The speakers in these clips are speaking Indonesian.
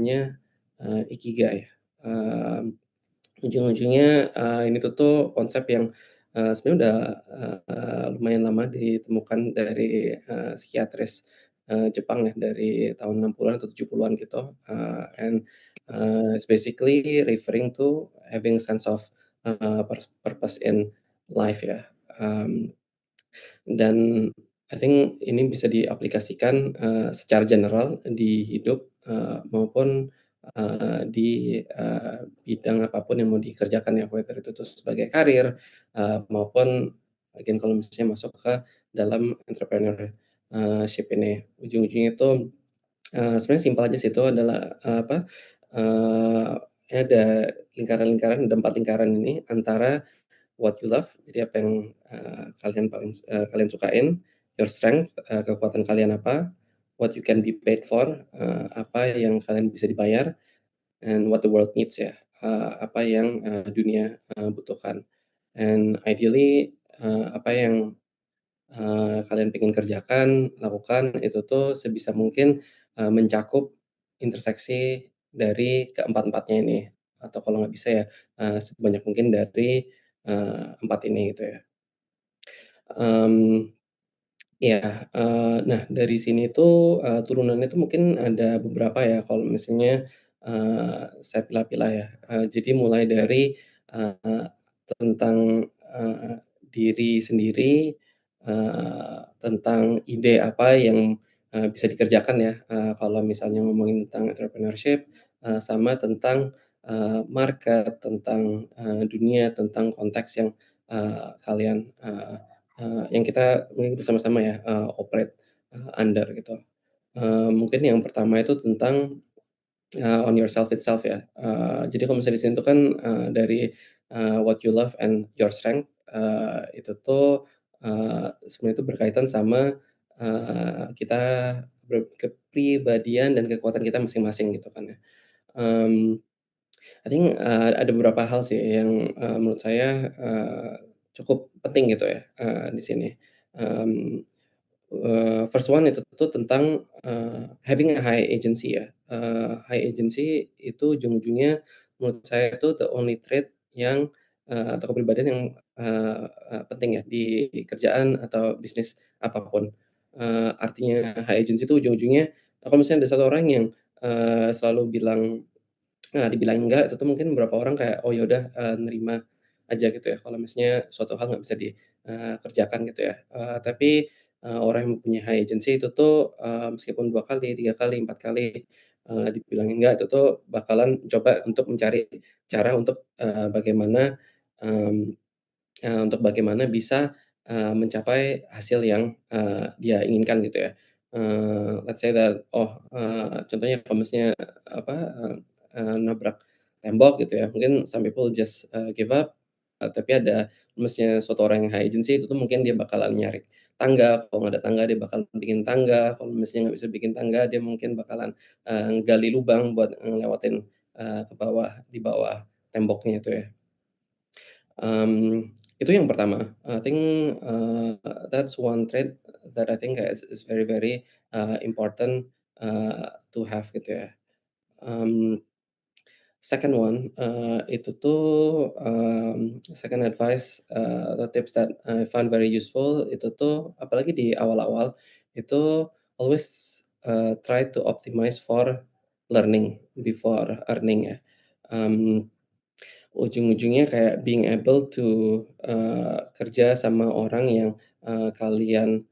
namanya, ikigai. Mmm, Ujung-ujungnya, ini tuh konsep yang, sebenarnya udah, lumayan lama ditemukan dari, psikiatris, Jepang ya, dari tahun 60-an atau 70-an gitu, it's basically referring to having sense of, purpose in life ya, dan I think ini bisa diaplikasikan, secara general di hidup, maupun, di, bidang apapun yang mau dikerjakan ya, whether itu tuh sebagai karir, maupun again kalau misalnya masuk ke dalam ship ini. Ujung-ujungnya itu, sebenarnya simpel aja sih, itu adalah, ini ada lingkaran-lingkaran, ada 4 lingkaran ini antara what you love, jadi apa yang, kalian sukain, your strength, kekuatan kalian apa, what you can be paid for, apa yang kalian bisa dibayar, and what the world needs ya, apa yang, dunia, butuhkan. And ideally, apa yang, kalian pengen kerjakan, lakukan, itu tuh sebisa mungkin, mencakup interseksi dari keempat-empatnya ini, atau kalau nggak bisa ya, sebanyak mungkin dari, 4 ini gitu ya. Mmm, iya, nah dari sini tuh, turunannya tuh mungkin ada beberapa ya kalau misalnya, saya pilah-pilah ya, jadi mulai dari, eee, tentang, diri sendiri, tentang ide apa yang, bisa dikerjakan ya, kalau misalnya ngomongin tentang entrepreneurship, sama tentang, market, tentang, dunia, tentang konteks yang, kalian, yang kita mungkin kita sama-sama ya, operate, under gitu. Mungkin yang pertama itu tentang, on yourself itself ya. Jadi kalau misalnya di sini tuh kan, dari, what you love and your strength, itu tuh, sebenarnya itu berkaitan sama, kita kepribadian dan kekuatan kita masing-masing gitu kan ya. Mmm, I think, ada beberapa hal sih yang, menurut saya, cukup penting gitu ya, di sini. Mmm, First one itu tuh tentang, having a high agency ya. High agency itu ujung-ujungnya menurut saya itu the only trait yang, atau kepribadian yang, eee eee, penting ya di kerjaan atau bisnis apapun. Artinya high agency itu ujung-ujungnya kalau misalnya ada satu orang yang, selalu bilang dibilang enggak, itu tuh mungkin beberapa orang kayak, oh ya udah, nerima aja gitu ya, kalau misalnya suatu hal nggak bisa kerjakan gitu ya. Tapi, orang yang punya high agency itu tuh, meskipun 2 kali, 3 kali, 4 kali, dibilangin enggak, itu tuh bakalan coba untuk mencari cara untuk, mmm, untuk bagaimana bisa, mencapai hasil yang, dia inginkan gitu ya. Let's say that, contohnya kalau misalnya apa, nabrak tembok gitu ya, mungkin some people just, give up, tapi ada misalnya suatu orang yang high agency itu tuh mungkin dia bakalan nyari tangga, kalau nggak ada tangga dia bakal bikin tangga, kalau misalnya nggak bisa bikin tangga dia mungkin bakalan, gali lubang buat ngelewatin, ke bawah, di bawah temboknya itu ya. Itu yang pertama, I think, that's one trait that I think is very very, important, to have gitu ya. Mmm, Second one, itu tuh, second advice, atau tips that I find very useful itu tuh apalagi di awal-awal, itu always, try to optimize for learning before earning ya. Mmm Ujung-ujungnya kayak being able to, kerja sama orang yang, kalian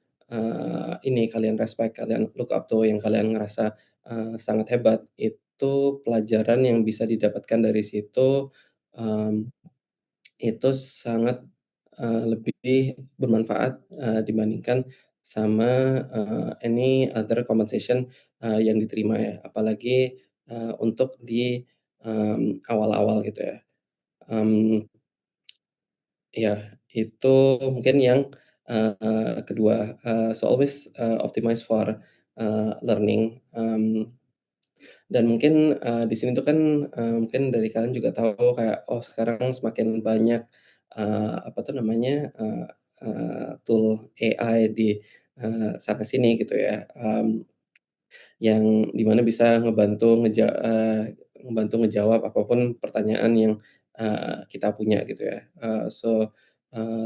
respect, kalian look up to, yang kalian ngerasa, sangat hebat. Itu pelajaran yang bisa didapatkan dari situ, mmm, itu sangat, lebih bermanfaat, dibandingkan sama, any other compensation, yang diterima ya. Apalagi, untuk di, awal-awal gitu ya. Mmm, iya, itu mungkin yang, kedua, so always, optimize for, learning, dan mungkin, di sini tuh kan, mungkin dari kalian juga tahu kayak, oh sekarang semakin banyak, apa tuh namanya, tool AI di, sana sini gitu ya, yang di mana bisa ngebantu ngejawab apapun pertanyaan yang, kita punya gitu ya.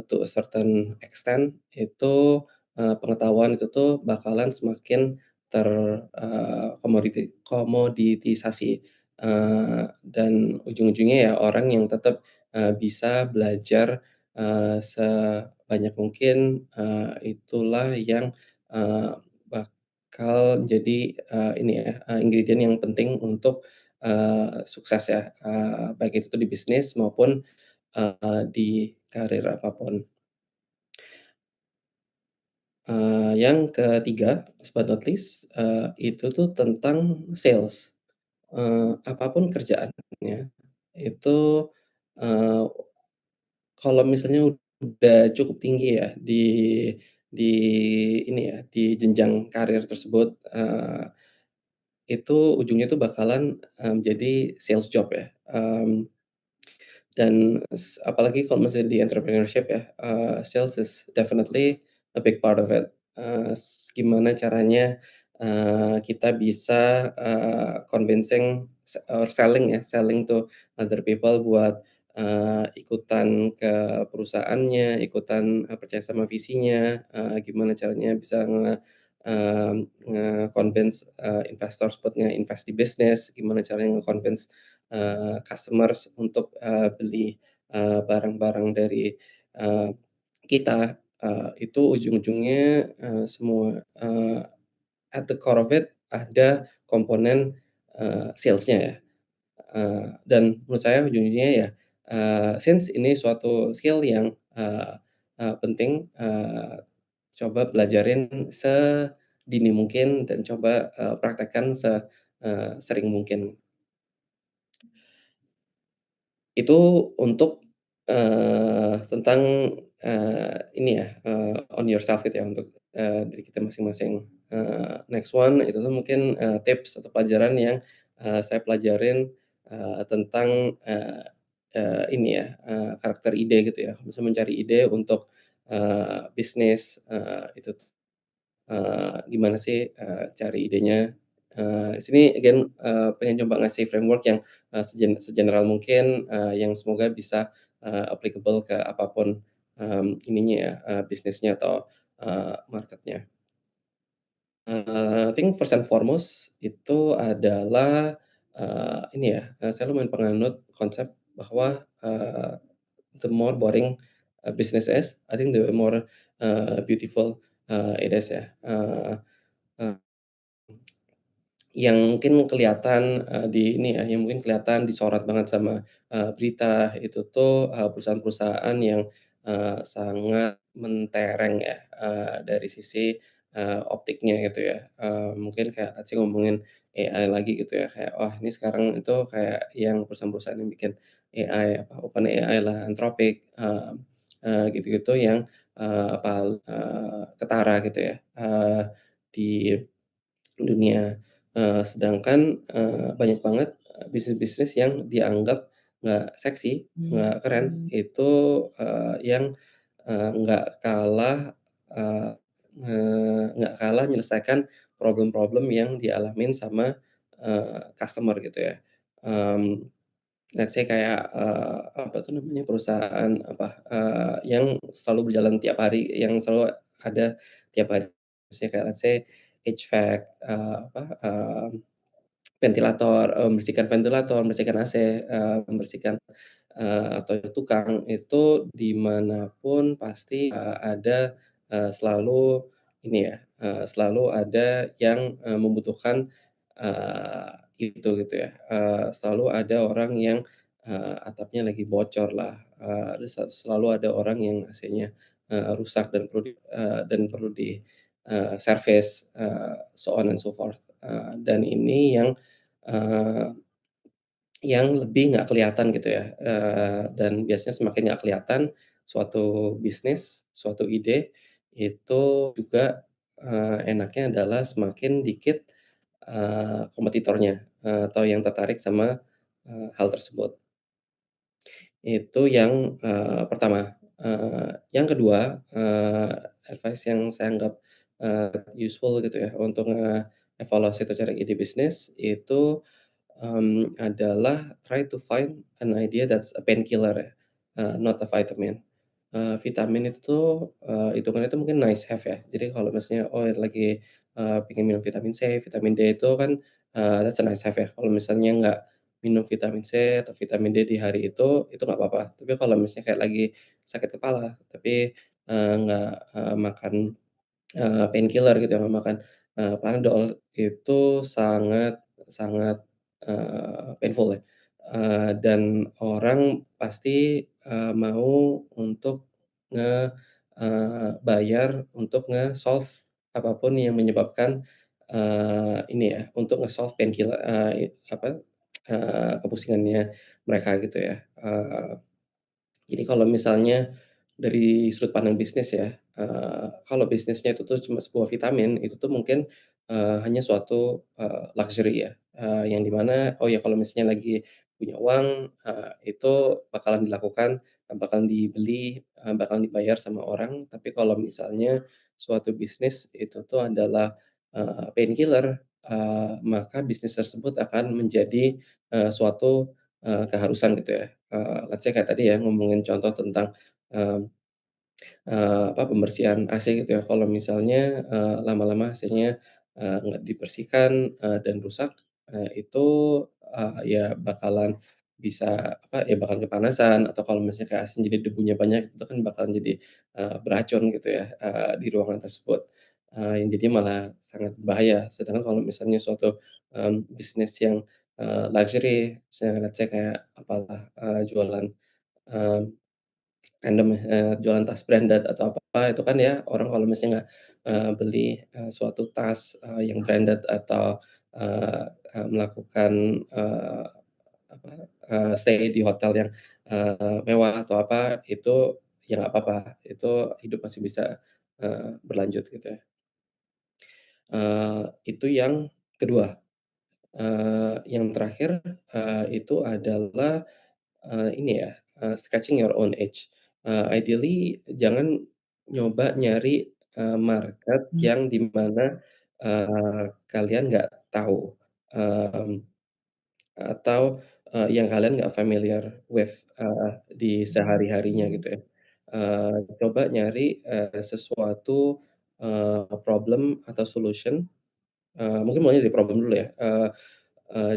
To a certain extent itu, pengetahuan itu tuh bakalan semakin komoditisasi, dan ujung-ujungnya ya orang yang tetap, bisa belajar, sebanyak mungkin, itulah yang, eee, bakal jadi, ini ya, ingredient yang penting untuk, sukses ya, baik itu tuh di bisnis maupun, di karir apapun. Yang ketiga, last but not least, itu tuh tentang sales. Apa kerjaannya, itu, eee, kalau misalnya udah cukup tinggi ya di ini ya, di jenjang karir tersebut, itu ujungnya tuh bakalan, jadi sales job ya, dan apalagi kalau misalnya di entrepreneurship ya, sales is definitely a big part of it. Gimana caranya, kita bisa, or selling ya, selling to other people buat, ikutan ke perusahaannya, ikutan, percaya sama visinya, gimana caranya bisa nge-convince, investors buat nge-invest di bisnis, gimana caranya nge-convince, customers untuk, beli, barang-barang dari, eee, kita, itu ujung-ujungnya, semua, at the core of it ada komponen, sales-nya ya, dan menurut saya ujung-ujungnya ya, since ini suatu skill yang, penting, coba pelajarin sedini mungkin dan coba, praktekkan sering mungkin. Itu untuk, tentang, ini ya, on yourself gitu ya, untuk, diri kita masing-masing. Next one itu tuh mungkin, tips atau pelajaran yang, saya pelajarin, tentang, ini ya, karakter ide gitu ya, bisa mencari ide untuk, bisnis, itu gimana sih, cari idenya, di sini again, pengen coba ngasih framework yang, segeneral mungkin, yang semoga bisa, applicable ke apapun ininya ya, bisnisnya atau, marketnya. I think first and foremost itu adalah, ini ya, saya lumayan penganut konsep bahwa, the more boring a business is, I think the more, beautiful, it is ya. Eee Yang mungkin kelihatan, di ini ya, yang mungkin kelihatan disorot banget sama, berita itu tuh, perusahaan-perusahaan yang, sangat mentereng ya, dari sisi, optiknya gitu ya. Mungkin kayak let's say ngomongin AI lagi gitu ya, kayak wah ini sekarang itu kayak yang perusahaan-perusahaan yang bikin AI, apa, OpenAI lah, Anthropic, gitu-gitu yang, ketara gitu ya, di dunia. Sedangkan, banyak banget, bisnis-bisnis yang dianggap nggak seksi, nggak keren, itu, yang, nggak kalah, eee, nggak kalah menyelesaikan problem-problem yang dialamin sama, customer gitu ya. Mmm, let's say kayak, apa tuh namanya, perusahaan apa, yang selalu berjalan tiap hari, yang selalu ada tiap hari. Misalnya kayak let's say HVAC, apa, ventilator, membersihkan ventilator, membersihkan AC, membersihkan, atau tukang, itu di mana pun pasti, ada, selalu ini ya, selalu ada yang, membutuhkan, itu gitu ya, selalu ada orang yang, atapnya lagi bocor lah, terus selalu ada orang yang AC-nya, rusak dan perlu di, servis, so on and so forth. Dan ini eee, yang lebih nggak kelihatan gitu ya, dan biasanya semakin nggak kelihatan suatu bisnis, suatu ide, itu juga, enaknya adalah semakin dikit, kompetitornya, atau yang tertarik sama, hal tersebut. Itu yang, pertama. Yang kedua, advice yang saya anggap, useful gitu ya untuk evaluasi atau cari ide bisnis itu, adalah try to find an idea that's a painkiller ya, not a vitamin. Vitamin itu tuh, hitungannya itu mungkin nice have ya. Jadi kalau misalnya, oh lagi, pengen minum vitamin C, vitamin D itu kan, that's a nice have ya. Kalau misalnya nggak minum vitamin C atau vitamin D di hari itu nggak apa-apa. Tapi kalau misalnya kayak lagi sakit kepala, tapi, nggak, makan painkiller gitu ya, makan, Panadol, itu sangat sangat, painful ya. Dan orang pasti, mau untuk bayar untuk nge-solve apapun yang menyebabkan, ini ya, untuk nge-solve painkiller apa, kepusingannya mereka gitu ya. Jadi kalau misalnya dari sudut pandang bisnis ya, kalau bisnisnya itu tuh cuma sebuah vitamin, itu tuh mungkin, hanya suatu, luxury ya, yang di mana, oh ya kalau misalnya lagi punya uang, itu bakalan dilakukan, bakalan dibeli, bakalan dibayar sama orang. Tapi kalau misalnya suatu bisnis itu tuh adalah, painkiller, maka bisnis tersebut akan menjadi, suatu, keharusan gitu ya. Let's say kayak tadi ya ngomongin contoh tentang, mmm, apa, pembersihan AC gitu ya. Kalau misalnya, lama-lama AC-nya, nggak dibersihkan, dan rusak, itu, ya bakalan bisa, apa, ya bakalan kepanasan atau kalau misalnya kayak AC jadi debunya banyak, itu kan bakalan jadi, beracun gitu ya, di ruangan tersebut, yang jadi malah sangat bahaya. Sedangkan kalau misalnya suatu, bisnis yang, luxury, misalnya let's say kayak apalah, jualan, eee random ya, jualan tas branded atau apa, itu kan ya orang kalau misalnya nggak, beli, suatu tas, yang branded atau, eee melakukan, apa, stay di hotel yang, mewah atau apa, itu ya nggak apa-apa, itu hidup masih bisa, berlanjut gitu ya. Itu yang kedua. Yang terakhir, itu adalah ini ya, scratching your own itch. Ideally jangan nyoba nyari, market yang di mana, kalian nggak tahu, mmm, atau, yang kalian nggak familiar with, di sehari-harinya gitu ya. Coba nyari, sesuatu, problem atau solution, mungkin mulai dari problem dulu ya,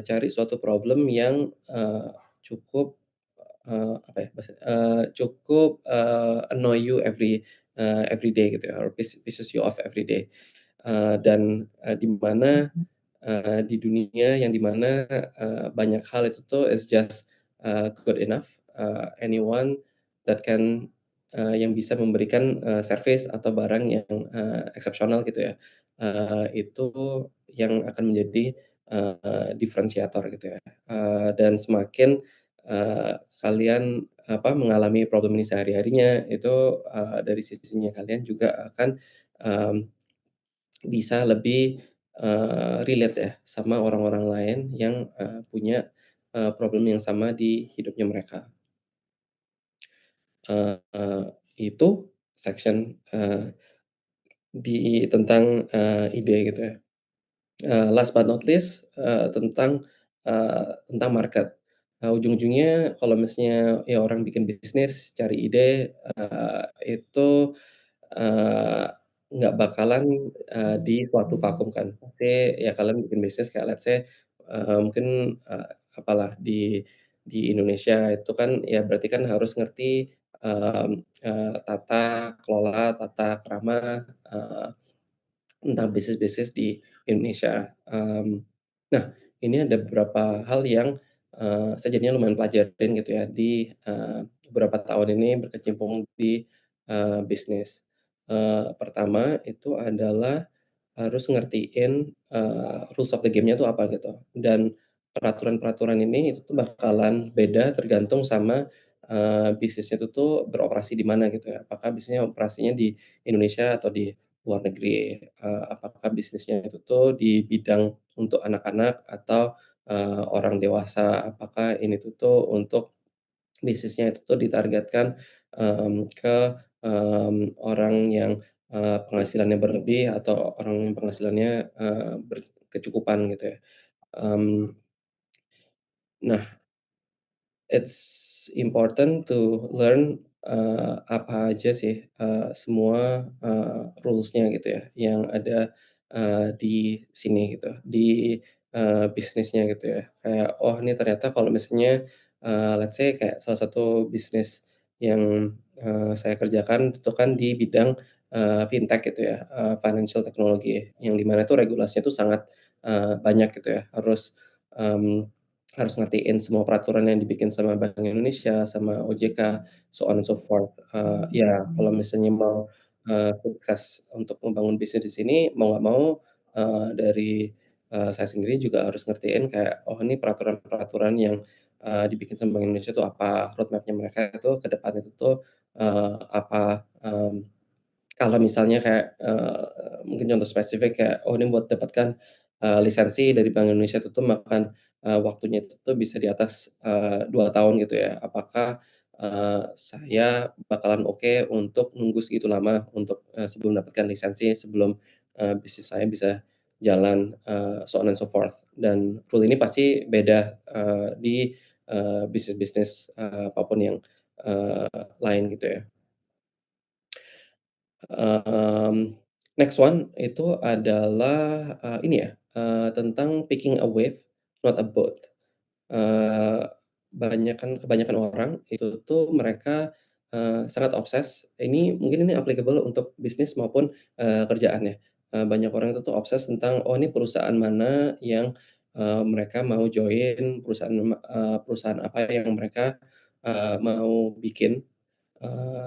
cari suatu problem yang, cukup apa ya cukup, annoy you every day gitu ya, or pisses you off every day. Dan, di mana, di dunia yang di mana, banyak hal itu tuh is just, good enough, anyone that can, yang bisa memberikan, service atau barang yang, eksepsional gitu ya, itu yang akan menjadi, diferensiator gitu ya. Dan semakin, kalian, apa, mengalami problem ini sehari-harinya, itu, dari sisinya kalian juga akan, mmm, bisa lebih, relate ya sama orang-orang lain yang, punya, problem yang sama di hidupnya mereka. Itu section, tentang, ide gitu ya. Last but not least, tentang market. Ujung-ujungnya kalau misalnya ya orang bikin bisnis, cari ide, itu, eee, nggak bakalan, di suatu vakum kan. Pasti ya kalian bikin bisnis kayak let's say, mungkin, apalah di Indonesia itu kan ya berarti kan harus ngerti, tata kelola, tata krama, tentang bisnis-bisnis di Indonesia. Nah, ini ada beberapa hal yang, saya jadinya lumayan pelajarin gitu ya di, beberapa tahun ini berkecimpung di, bisnis. Pertama itu adalah harus ngertiin, rules of the game-nya tuh apa gitu, dan peraturan-peraturan ini itu tuh bakalan beda tergantung sama, bisnisnya itu tuh beroperasi di mana gitu ya. Apakah bisnisnya operasinya di Indonesia atau di luar negeri, apakah bisnisnya itu tuh di bidang untuk anak-anak atau, orang dewasa, apakah ini tuh untuk bisnisnya itu tuh ditargetkan, ke, orang yang, penghasilannya berlebih atau orang yang penghasilannya, berkecukupan gitu ya. Mmm, nah, it's important to learn, apa aja sih, semua, rules-nya gitu ya, yang ada, di sini gitu, di, bisnisnya gitu ya. Kayak, oh ini ternyata kalau misalnya, let's say kayak salah satu bisnis yang, saya kerjakan itu kan di bidang, fintech gitu ya, financial technology, yang di mana itu regulasinya itu sangat, banyak gitu ya. Harus ngertiin semua peraturan yang dibikin sama Bank Indonesia, sama OJK, so on and so forth. Ya kalau misalnya mau, sukses untuk membangun bisnis di sini, mau nggak mau, dari, saya sendiri juga harus ngertiin kayak, oh ini peraturan-peraturan yang, dibikin sama Bank Indonesia itu apa, roadmap-nya mereka itu ke depan itu tuh, apa, kalau misalnya kayak, mungkin contoh spesifik kayak, oh ini buat dapatkan, lisensi dari Bank Indonesia itu tuh makan, waktunya itu tuh bisa di atas, 2 tahun gitu ya. Apakah, saya bakalan oke untuk nunggu segitu lama untuk, sebelum dapatkan lisensi, sebelum, bisnis saya bisa jalan, so on and so forth. Dan rule ini pasti beda, di, bisnis-bisnis, apa yang, lain gitu ya. Mmm, Next one itu adalah, ini ya, tentang picking a wave, not a boat. Eee, kebanyakan orang itu tuh mereka, sangat obses, ini mungkin ini applicable untuk bisnis maupun, kerjaan ya. Banyak orang itu tuh obses tentang, oh ini perusahaan mana yang, mereka mau join, perusahaan apa yang mereka, mau bikin,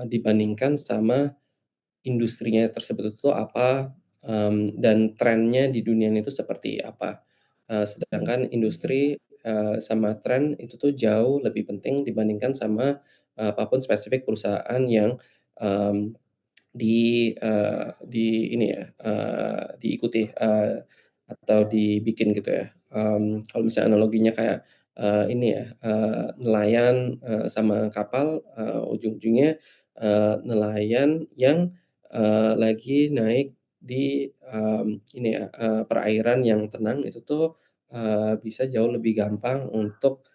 dibandingkan sama industrinya tersebut itu apa, dan trennya di dunia ini tuh seperti apa. Sedangkan industri, sama tren itu tuh jauh lebih penting dibandingkan sama, apa spesifik perusahaan yang, mmm di ini ya, diikuti, atau dibikin gitu ya. Kalau misalnya analoginya kayak, ini ya, nelayan, sama kapal, ujung-ujungnya, nelayan yang, lagi naik di, ini ya, perairan yang tenang itu tuh, bisa jauh lebih gampang untuk,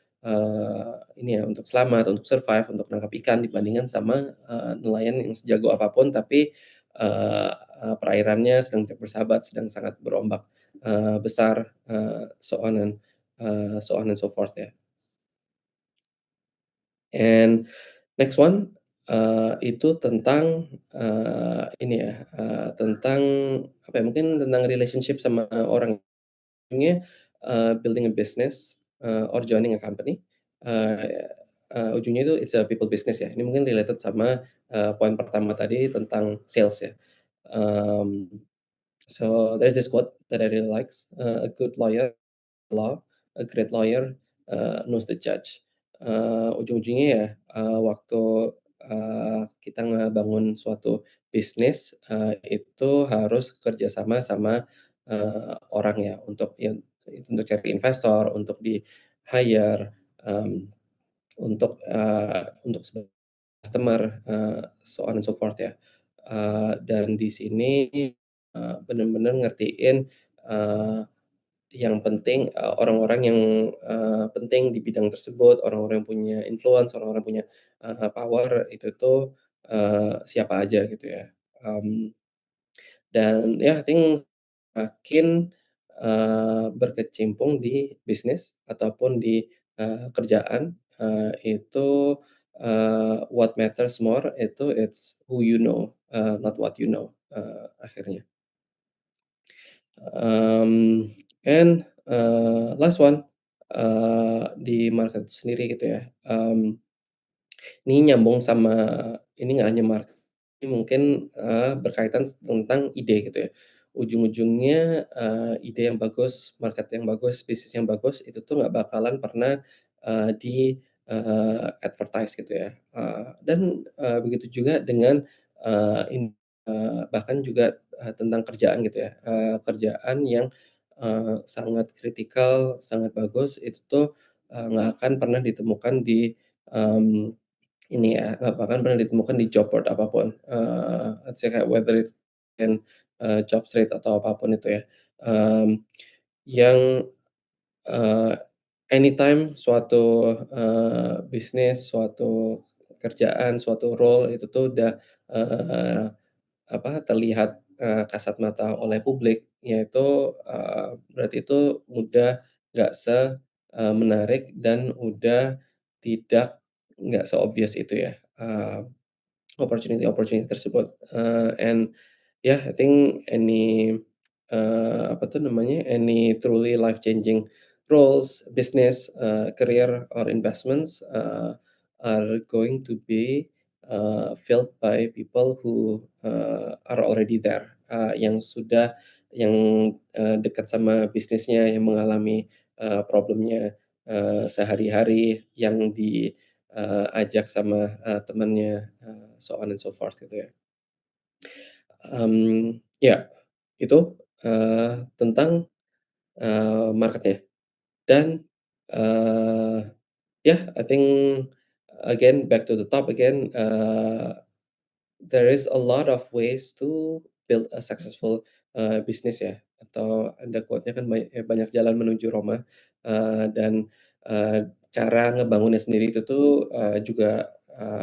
ini ya, untuk selamat, untuk survive, untuk nangkap ikan dibandingkan sama, nelayan yang sejago apapun tapi, eee eee, perairannya sedang tidak bersahabat, sedang sangat berombak, besar, so on and so forth ya. And next one, itu tentang, ini ya, tentang apa ya, mungkin tentang relationship sama orang. Ujungnya, building a business, or joining a company, eee ujungnya itu it's a people business ya. Ini mungkin related sama, poin pertama tadi tentang sales ya. Mmm, so there's this quote that I really likes, "A good lawyer law, a great lawyer, knows the judge." Ujung-ujungnya ya, waktu, kita ngebangun suatu bisnis, itu harus kerjasama sama, orang ya untuk cari investor, untuk di-hire, untuk sebagai customer, so on and so forth ya. Dan di sini, bener-bener ngertiin, eee yang penting, orang-orang yang, penting di bidang tersebut, orang-orang yang punya influence, orang-orang punya, power itu tuh, siapa aja gitu ya. Mmm, dan ya I think makin, berkecimpung di bisnis ataupun di, kerjaan, itu, what matters more itu it's who you know, not what you know, akhirnya. And, last one, di market itu sendiri gitu ya, ini nyambung sama ini nggak hanya market, ini mungkin, berkaitan tentang ide gitu ya. Ujung-ujungnya, ide yang bagus, market yang bagus, bisnis yang bagus itu tuh nggak bakalan pernah, di, advertise gitu ya. Dan, begitu juga dengan, bahkan juga, tentang kerjaan gitu ya, kerjaan yang, sangat kritikal, sangat bagus itu tuh, nggak akan pernah ditemukan di, mmm ini ya, nggak bahkan pernah ditemukan di job board apapun, let's say kayak whether it job street atau apapun itu ya, mmm, yang, eee, anytime suatu, bisnis, suatu kerjaan, suatu role itu tuh udah, eee, terlihat, kasat mata oleh publik, yaitu, berarti itu udah menarik dan udah nggak se-obvious itu ya, opportunity-opportunity tersebut, and yeah, I think any truly life-changing roles, business, career or investments, are going to be, filled by people who, are already there, yang, dekat sama bisnisnya, yang mengalami, problemnya, sehari-hari, yang ajak sama, temennya, so on and so forth gitu ya. Ya, itu, tentang, market-nya dan, eee, yeah, I think again back to the top again, there is a lot of ways to build a successful, business ya, atau ada quote-nya kan banyak jalan menuju Roma, dan, cara ngebangunnya sendiri itu tuh, juga,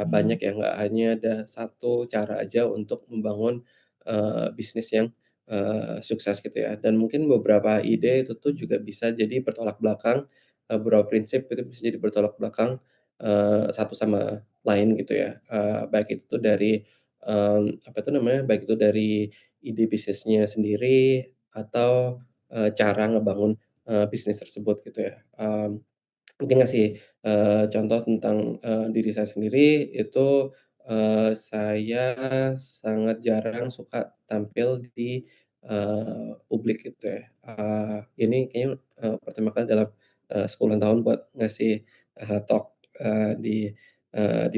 banyak ya, nggak hanya ada satu cara aja untuk membangun, bisnis yang, sukses gitu ya. Dan mungkin beberapa ide itu tuh juga bisa jadi bertolak belakang, beberapa prinsip itu bisa jadi bertolak belakang, satu sama lain gitu ya, baik itu tuh dari baik itu dari ide bisnisnya sendiri atau, cara ngebangun, bisnis tersebut gitu ya. Mungkin ngasih, contoh tentang, diri saya sendiri itu, saya sangat jarang suka tampil di, publik gitu ya. Ini kayaknya, pertama kali dalam, 10 tahun buat ngasih, talk, di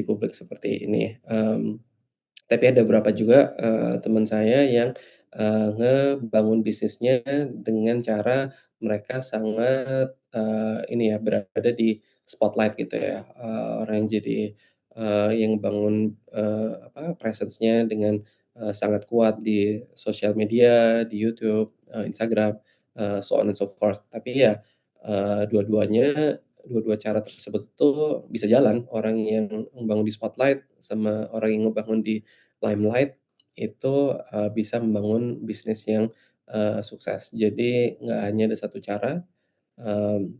publik seperti ini, tapi ada beberapa juga, teman saya yang, ngebangun bisnisnya dengan cara mereka sangat, ini ya, berada di spotlight gitu ya, orang yang jadi, yang bangun, presence-nya dengan, sangat kuat di sosial media, di YouTube, Instagram, so on and so forth. Tapi ya, eee, dua-duanya dua-dua cara tersebut tuh bisa jalan, orang yang membangun di spotlight sama orang yang ngebangun di limelight itu, bisa membangun bisnis yang, sukses. Jadi nggak hanya ada satu cara, mmm,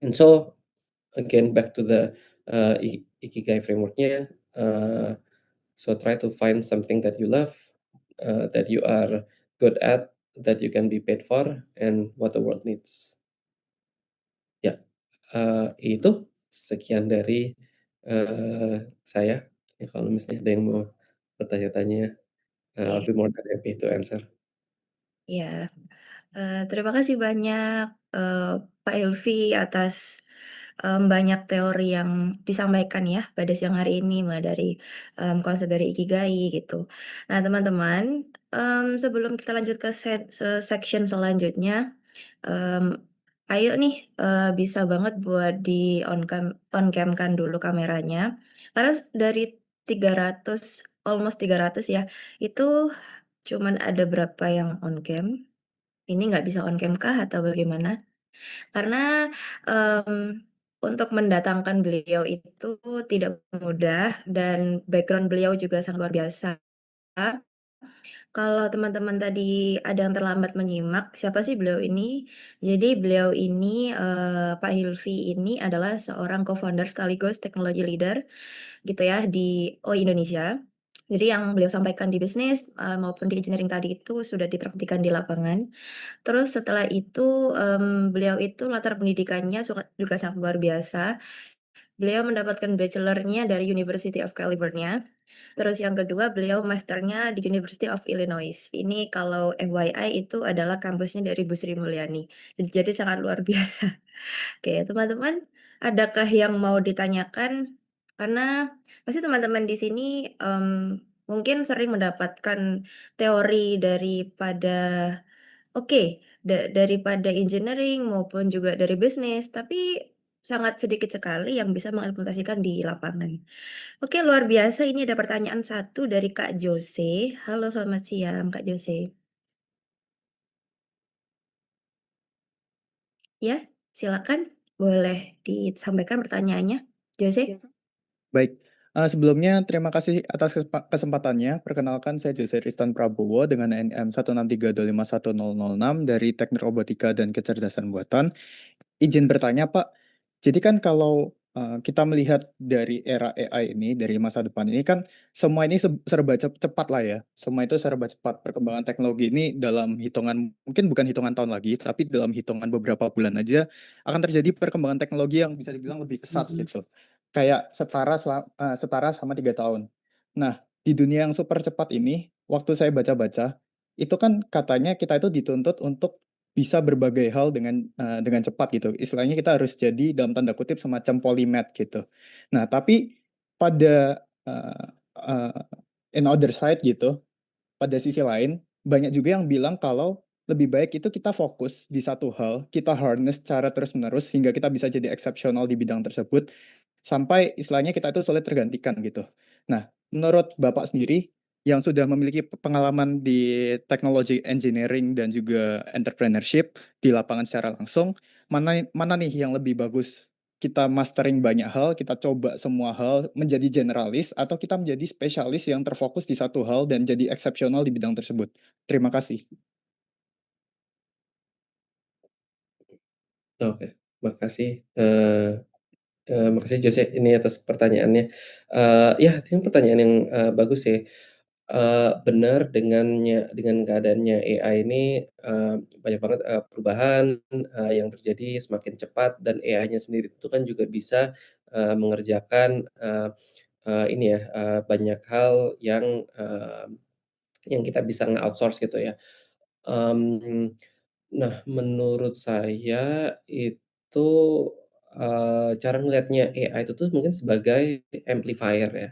and so again back to the, Ikigai framework-nya, so try to find something that you love, that you are good at, that you can be paid for, and what the world needs. Ya, itu sekian dari, saya. Ya kalau misalnya ada yang mau bertanya-tanya, I'll Oke, be more than happy to answer. iya, terima kasih banyak, Pak Ilvi atas, banyak teori yang disampaikan ya pada siang hari ini, mulai dari, konsep dari Ikigai gitu. Nah teman-teman, sebelum kita lanjut ke section selanjutnya, mmm, ayo nih, bisa banget buat di on cam-kan dulu kameranya, karena dari 300, almost 300 ya, itu cuman ada berapa yang on cam, ini nggak bisa on cam kah atau bagaimana? Karena, untuk mendatangkan beliau itu tidak mudah dan background beliau juga sangat luar biasa. Kalau teman-teman tadi ada yang terlambat menyimak, siapa sih beliau ini? Jadi beliau ini, Pak Hilvi ini adalah seorang co-founder sekaligus technology leader gitu ya di OI Indonesia. Jadi yang beliau sampaikan di bisnis, maupun di engineering tadi itu sudah dipraktikkan di lapangan. Terus setelah itu, beliau itu latar pendidikannya juga sangat luar biasa. Beliau mendapatkan bachelor-nya dari University of California. Terus yang kedua beliau masternya di University of Illinois. Ini kalau FYI itu adalah kampusnya dari Bu Sri Mulyani. Jadi sangat luar biasa. Oke, teman-teman, adakah yang mau ditanyakan? Karena pasti teman-teman di sini, mungkin sering mendapatkan teori daripada engineering maupun juga dari bisnis, tapi sangat sedikit sekali yang bisa mengimplementasikan di lapangan. Oke, luar biasa. Ini ada pertanyaan satu dari Kak Jose. Halo, selamat siang, Kak Jose. Ya, silakan. Boleh disampaikan pertanyaannya, Jose? Baik, sebelumnya terima kasih atas kesempatannya. Perkenalkan saya Jose Ristan Prabowo dengan NM 163251006 dari Teknik Robotika dan Kecerdasan Buatan. Izin bertanya, Pak. Jadi kan kalau kita melihat dari era AI ini, dari masa depan ini kan semua ini serba cepat lah ya. Semua itu serba cepat. Perkembangan teknologi ini dalam hitungan, mungkin bukan hitungan tahun lagi, tapi dalam hitungan beberapa bulan aja akan terjadi perkembangan teknologi yang bisa dibilang lebih pesat gitu. Kayak setara sama 3 tahun. Nah, di dunia yang super cepat ini, waktu saya baca-baca, itu kan katanya kita itu dituntut untuk bisa berbagai hal dengan cepat gitu. Istilahnya kita harus jadi dalam tanda kutip semacam polymath gitu. Nah, tapi pada uh, uh, in other side gitu, pada sisi lain, banyak juga yang bilang kalau lebih baik itu kita fokus di satu hal, kita harness cara terus-menerus hingga kita bisa jadi eksepsional di bidang tersebut, sampai istilahnya kita itu sulit tergantikan gitu. Nah, menurut Bapak sendiri, yang sudah memiliki pengalaman di teknologi engineering dan juga entrepreneurship di lapangan secara langsung, mana nih yang lebih bagus? Kita mastering banyak hal, kita coba semua hal, menjadi generalis, atau kita menjadi spesialis yang terfokus di satu hal dan jadi eksepsional di bidang tersebut. Terima kasih. Oke, makasih, makasih Jose ini atas pertanyaannya. Ya ini pertanyaan yang, bagus sih. Benar dengan keadaannya AI ini, banyak banget, perubahan, yang terjadi semakin cepat dan AI-nya sendiri itu kan juga bisa, mengerjakan, ini ya, banyak hal yang kita bisa nge-outsource gitu ya. Mmm, nah menurut saya itu, cara ngelihatnya AI itu tuh mungkin sebagai amplifier ya.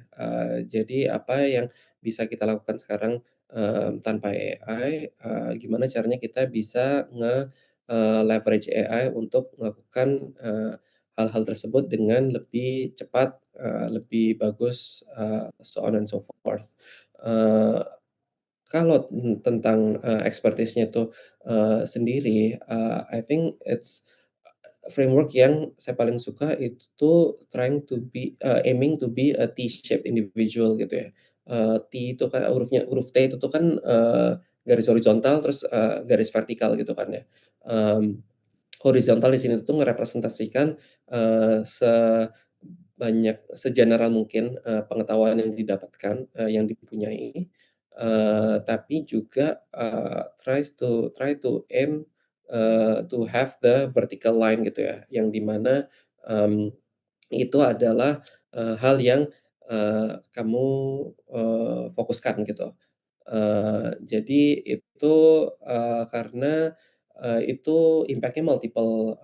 Jadi apa yang bisa kita lakukan sekarang, tanpa AI, gimana caranya kita bisa leverage AI untuk melakukan, hal-hal tersebut dengan lebih cepat, lebih bagus, so on and so forth. Eee kalau tentang, expertise-nya tuh, sendiri, I think it's framework yang saya paling suka itu tuh aiming to be a T-shaped individual gitu ya. T itu kan huruf T itu tuh kan, garis horizontal terus, garis vertikal gitu kan ya. Mmm, Horizontal di sini tuh ngerepresentasikan, segeneral mungkin, pengetahuan yang didapatkan, yang dipunyai, tapi juga, try to aim, to have the vertical line gitu ya, yang di mana, mmm, itu adalah, hal yang, kamu, fokuskan gitu. Jadi itu, karena, itu impact-nya multiple,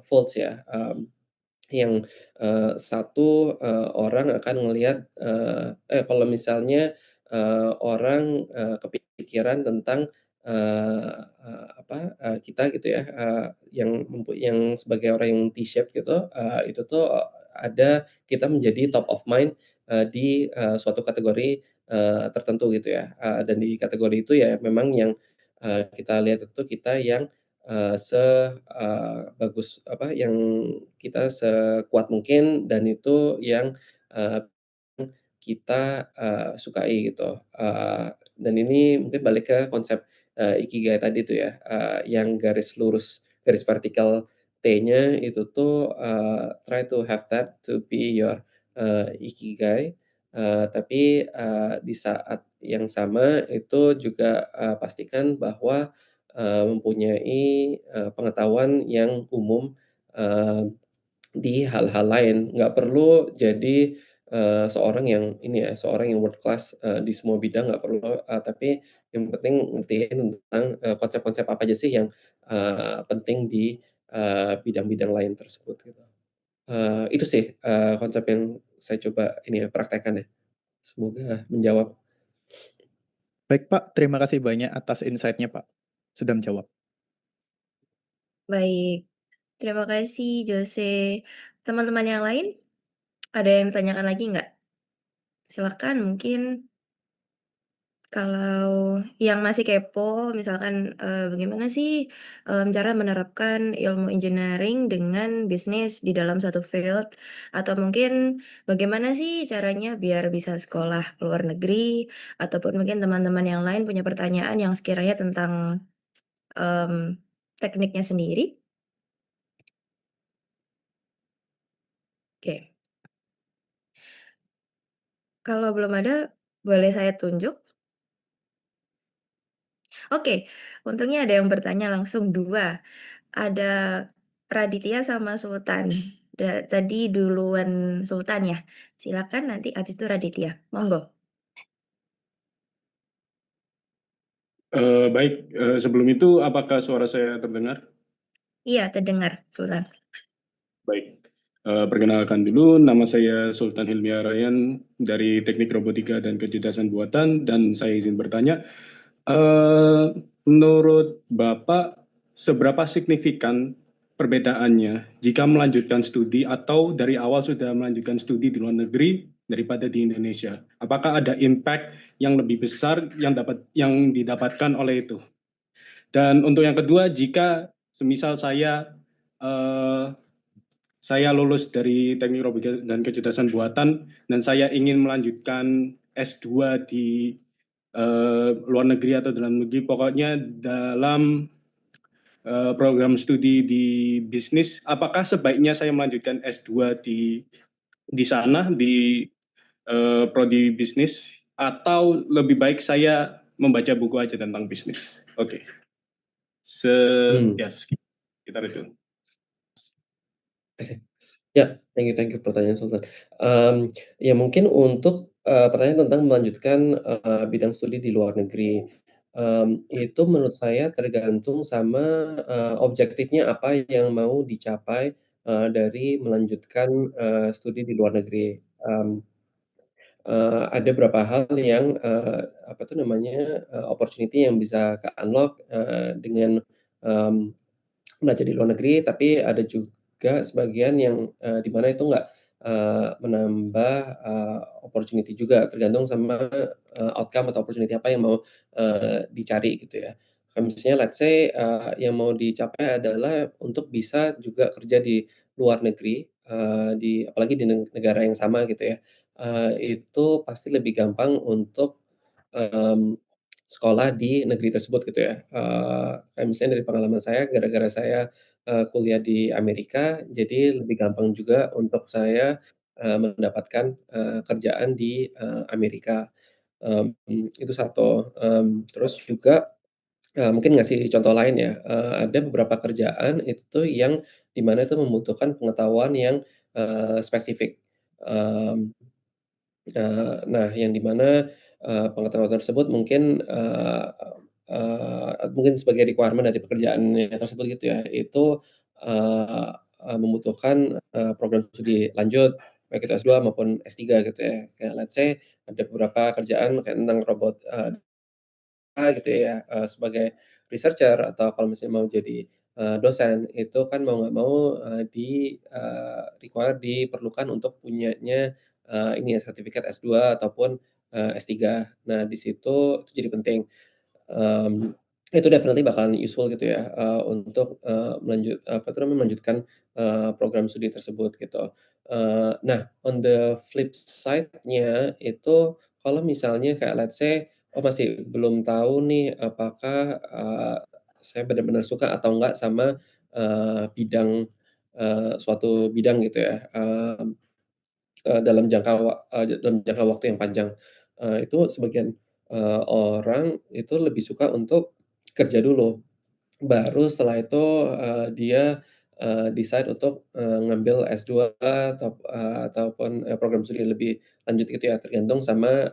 folds ya, yang, satu, orang akan ngelihat, kalau misalnya, orang, kepikiran tentang, apa, kita gitu ya, yang sebagai orang yang T-shape gitu, itu tuh, ada kita menjadi top of mind, di, suatu kategori, tertentu gitu ya, dan di kategori itu ya memang yang, kita lihat itu kita yang, bagus apa, yang kita sekuat mungkin dan itu yang, eee, kita, sukai gitu. Dan ini mungkin balik ke konsep, ikigai tadi tuh ya, yang garis lurus, garis vertikal T-nya itu tuh, try to have that to be your, ikigai, tapi, di saat yang sama itu juga, pastikan bahwa, mempunyai, pengetahuan yang umum, eee di hal-hal lain, nggak perlu jadi, seorang yang ini ya, seorang yang world class, di semua bidang nggak perlu, tapi yang penting ngertiin tentang, konsep-konsep apa aja sih yang, penting di, bidang-bidang lain tersebut gitu. Itu sih, konsep yang saya coba ini ya, praktekkan ya. Semoga menjawab. Baik, Pak. Terima kasih banyak atas insight-nya, Pak. Sudah menjawab. Baik, terima kasih Jose. Teman-teman yang lain, ada yang ditanyakan lagi nggak? Silakan mungkin kalau yang masih kepo misalkan, bagaimana sih, cara menerapkan ilmu engineering dengan bisnis di dalam satu field, atau mungkin bagaimana sih caranya biar bisa sekolah ke luar negeri, ataupun mungkin teman-teman yang lain punya pertanyaan yang sekiranya tentang, tekniknya sendiri? Oke. Kalau belum ada, boleh saya tunjuk? Oke, untungnya ada yang bertanya langsung 2. Ada Raditya sama Sultan. Tadi duluan Sultan ya? Silakan nanti habis itu Raditya, monggo. Baik, sebelum itu apakah suara saya terdengar? Iya, terdengar Sultan. Baik, perkenalkan dulu, nama saya Sultan Hilmi Arayan dari Teknik Robotika dan Kecerdasan Buatan, dan saya izin bertanya, menurut Bapak, seberapa signifikan perbedaannya jika melanjutkan studi atau dari awal sudah melanjutkan studi di luar negeri daripada di Indonesia? Apakah ada impact yang lebih besar yang didapatkan oleh itu? Dan untuk yang kedua, jika semisal saya lulus dari Teknik Robotika dan Kecerdasan Buatan dan saya ingin melanjutkan S2 di luar negeri atau dalam negeri, pokoknya dalam program studi di bisnis, apakah sebaiknya saya melanjutkan S2 di sana di prodi bisnis, atau lebih baik saya membaca buku aja tentang bisnis? Oke. Ya, sekitar itu. Ya, thank you pertanyaan Sultan. Ya mungkin untuk, pertanyaan tentang melanjutkan, bidang studi di luar negeri, itu menurut saya tergantung sama, objektifnya apa yang mau dicapai, dari melanjutkan, studi di luar negeri. Ada beberapa hal yang, apa tuh namanya, opportunity yang bisa ke-unlock, dengan, mmm belajar di luar negeri, tapi ada juga sebagian yang, di mana itu nggak, menambah, opportunity juga, tergantung sama, outcome atau opportunity apa yang mau, dicari gitu ya. Kayak misalnya let's say, yang mau dicapai adalah untuk bisa juga kerja di luar negeri, apalagi di negara yang sama gitu ya, itu pasti lebih gampang untuk, mmm, sekolah di negeri tersebut gitu ya. Kayak misalnya dari pengalaman saya gara-gara saya, kuliah di Amerika, jadi lebih gampang juga untuk saya, mendapatkan, kerjaan di, Amerika. Itu satu, terus juga, mungkin ngasih contoh lain ya, ada beberapa kerjaan itu yang di mana itu membutuhkan pengetahuan yang, spesifik. Mmm nah, yang di mana, pengetahuan tersebut mungkin, mungkin sebagai requirement dari pekerjaannya tersebut gitu ya, itu, eee eee, membutuhkan, program studi lanjut, baik itu S2 maupun S3 gitu ya. Kayak let's say ada beberapa kerjaan kayak tentang robot, gitu ya, sebagai researcher atau kalau misalnya mau jadi, dosen, itu kan mau nggak mau, diperlukan untuk punyanya, ini ya sertifikat S2 ataupun, S3. Nah di situ itu jadi penting. Mmm, itu definitely bakalan useful gitu ya, untuk, apa tuh namanya, melanjutkan, program studi tersebut gitu. Nah, on the flip side-nya itu kalau misalnya kayak let's say, oh masih belum tahu nih apakah, saya benar-benar suka atau enggak sama, suatu bidang gitu ya, dalam jangka waktu yang panjang. Itu sebagian, orang itu lebih suka untuk kerja dulu, baru setelah itu, dia, decide untuk, ngambil S2 ataupun, program studi lebih lanjut gitu ya, tergantung sama,